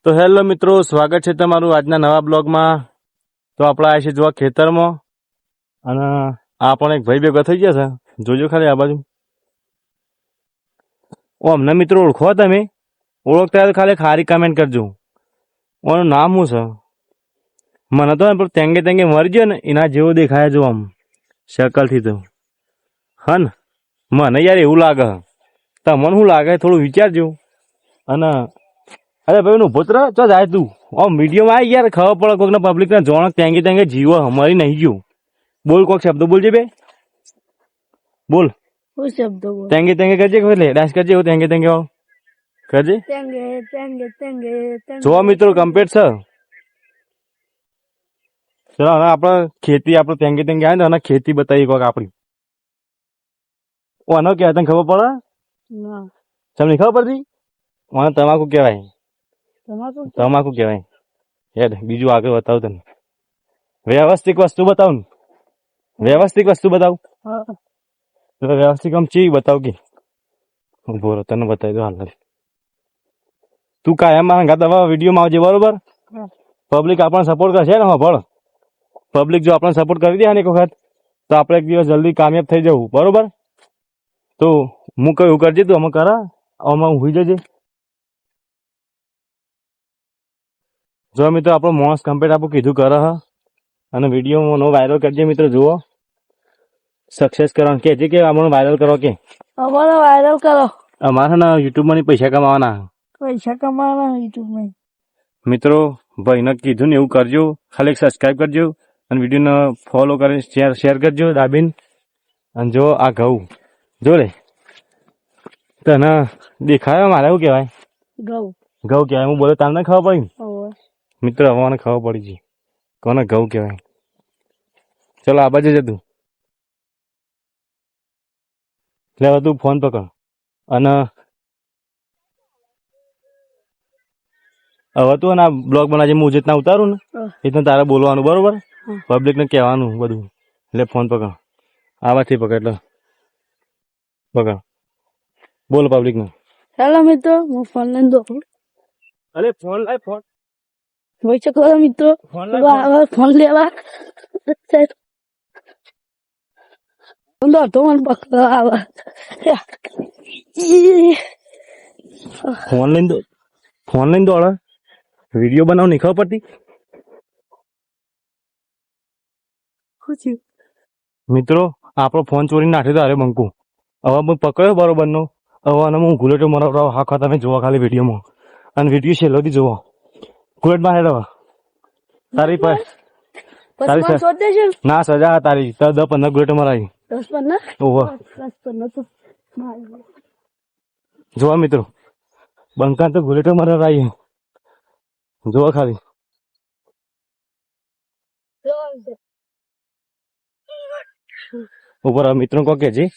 તો હેલો મિત્રો, સ્વાગત છે તમારું આજના નવા બ્લોગમાં. તો આપણે આવ્યા છીએ જોવા ખેતરમાં, અને આ પણ એક ભાઈ ભેગો થઈ ગયા છે. જોજો ખાલી આ બાજુ. ઓ અમને મિત્રો ઓળખો તમે? ઓળખતા હોય તો ખાલી ખારી કમેન્ટ કરજો. ઓનું નામ શું છે? મને તો તેંગે તેંગે મરી ગયો ને એના જેવો દેખાય જો આમ શકલથી તો. હા ને, મને યાર એવું લાગે. તમને શું લાગે થોડું વિચારજો. અને અરે ભાઈ નું પુત્ર ચો જાય તું આમ મીડિયમ આવી યાર, ખબર પડે કોઈક પબ્લિક ને જોણક તેંગી તેંગે જીવો અમારી નહીં ગયું. બોલ કોઈક શબ્દો બોલજે બે, બોલ શબ્દો બોલ. તેંગે તેંગે કરજે, એટલે ડાન્સ કરજે એવું તેંગે તેંગે વાળું કરજે. તેંગે તેંગે તેંગે તેંગે. જોવા મિત્રો કમ્પ્લીટ છે. ચલો હવે આપણે ખેતી આપણે તેંગે તેંગે આવે ને અને ખેતી બતાવી કોઈક આપણી. આનો કહેવાય તને ખબર પડે? ના. તમને ખબર પડતી? મને તમાકુ કહેવાય. તમાકુ કહેવાય. હેડ બીજું આગળ બતાવું તને. વ્યવસ્થિત વસ્તુ બતાવું ને, વ્યવસ્થિત વસ્તુ બતાવું. વ્યવસ્થિત આમ ચી બતાવ કે ઉભો રહો, તને બતાવી દો હાલ. તું કાયમ મારા દવા વિડીયોમાં આવજે, બરોબર? પબ્લિક આપણને સપોર્ટ કરશે ને? હા ભળ, પબ્લિક જો આપણને સપોર્ટ કરી દે ને એક વખત તો આપણે એક દિવસ જલ્દી કામયાબ થઈ જવું, બરોબર? તો હું કયું કરજે, તું અમે કરા આમાં હું જજે. જો મિત્રો આપણો મોસ કમ્પ્લીટ આપણું કીધું કરે હ, અને વિડીયો નો વાયરલ કરજે મિત્રો. જુઓ સક્સેસ કરવાનું કે છે કે અમારો વાયરલ કરો કે અમારો વાયરલ કરો. અમારે ને યુટ્યુબમાં પૈસા કમાવાના. પૈસા કમાવાના યુટ્યુબમાં. મિત્રો ભાઈને કીધું ને એવું કરજો. ખાલી સબસ્ક્રાઈબ કરજો અને વિડીયોને ફોલો કરી શેર કરજો દાબીન. અને જો આ ઘઉં જો રે તને દેખાય મારે એવું કહેવાય? ઘઉં. ઘઉં કહેવાય. હું બોલો તમને ખબર પડી ને? ઓવે. મિત્રો હવે મને ખબર પડી છે કોને ઘઉં કહેવાય. ચલો આ બાજુ જતું એટલે તું ફોન પકડ અને હવે તું ના બ્લોગ બનાવજે. હું જેટલા ઉતારું ને એ તને તારે બોલવાનું, બરોબર? પબ્લિક ને કહેવાનું બધું. એટલે ફોન પકડ, આવાથી પકડ, એટલે પકડ, બોલ પબ્લિક ને. ચાલો મિત્રો, હું ફોન લઈને દો. અરે ફોન લાય, ફોન જોઈ શકો છો મિત્રો, ફોન લાય. ફોન લેવા તો મને પકડવા આવે. ફોન લઈને દો, ફોન લઈને દોડે. વિડીયો બનાવ નહીં ખબર પડતી? મિત્રો આપણો ફોન ચોરી નાખ્યો તો અરે બંકુ. હવે હું પકડ્યો બરોબર નો. હવે અને હું ગુલેટો મારો હાખવા તમે જોવા ખાલી વિડીયોમાં. અને વિડીયો છેલ્લોથી જોવો. ગુલેટ માં હેડો તારી પર તારી ના સજા તારી 10-15 ગુલેટો મરાવી. 10-15 ઓહો જોવા મિત્રો બંકા તો ગુલેટો મરાવી જોવા ખાલી. ઉપર મિત્રો કો કે જી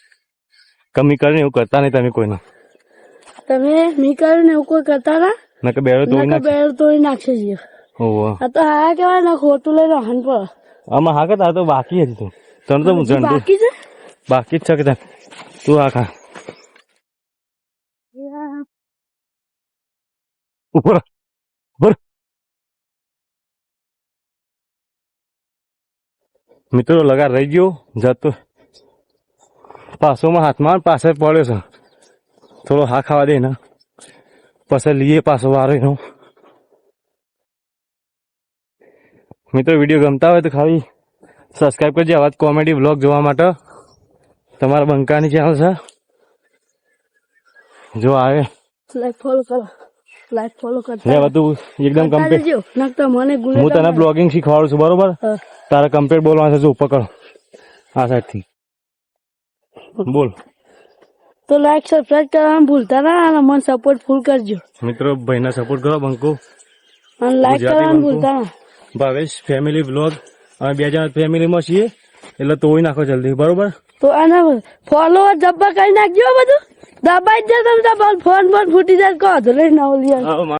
કમી કરીને એવું કરતા નહીં તમે કોઈને. તમે મી કરીને એવું કોઈ કરતા ના નકે બેડો તોડી નાખશે જી. ઓહો આ તો હાયા કેવાય ને, ખોટું લઈને હન પર આમાં હા કે તો બાકી હતી તું તને તો હું બાકી છે. બાકી જ છે કે તું આ ખા ઉપર ઉપર. મિત્રો લગાર રહી ગયો જતો પાછોમાં હાથમાં પાસે પડ્યો છે. થોડો હા ખાવા દે ને પછી લઈએ પાછો વારો એનો. મિત્રો વિડીયો ગમતા હોય તો ખાલી સબસ્ક્રાઈબ કરજો આવા કોમેડી બ્લોગ જોવા માટે. તમારા બંકાની ચેનલ છે, જો આવે લાઈક ફોલો કરો, લાઈક ફોલો કરતા લે બધું એકદમ કમ્પ્લીટ. મને હું તને બ્લોગિંગ શીખવાડું છું, બરોબર? તારે કમ્પ્લીટ બોલવાનું છે. જો પકડ આ સાઈડ થી બોલ. તો લાઈક સબસ્ક્રાઇબ કરવાનું ભૂલતા ના અને મને સપોર્ટ ફૂલ કરજો. મિત્રો ભાઈને સપોર્ટ કરો બંકો, અને લાઈક કરવાનું ભૂલતા ના. ભાવેશ ફેમિલી બ્લોગ અમે 2 જણા ફેમિલીમાં છીએ એટલે તોડી નાખો જલ્દી, બરોબર? તો આના ફોલોવર જબ્બા કરી નાખજો બધું. દબાઈ જ તમે ફોન ફૂટી જાય કહો તો લઈને આવો.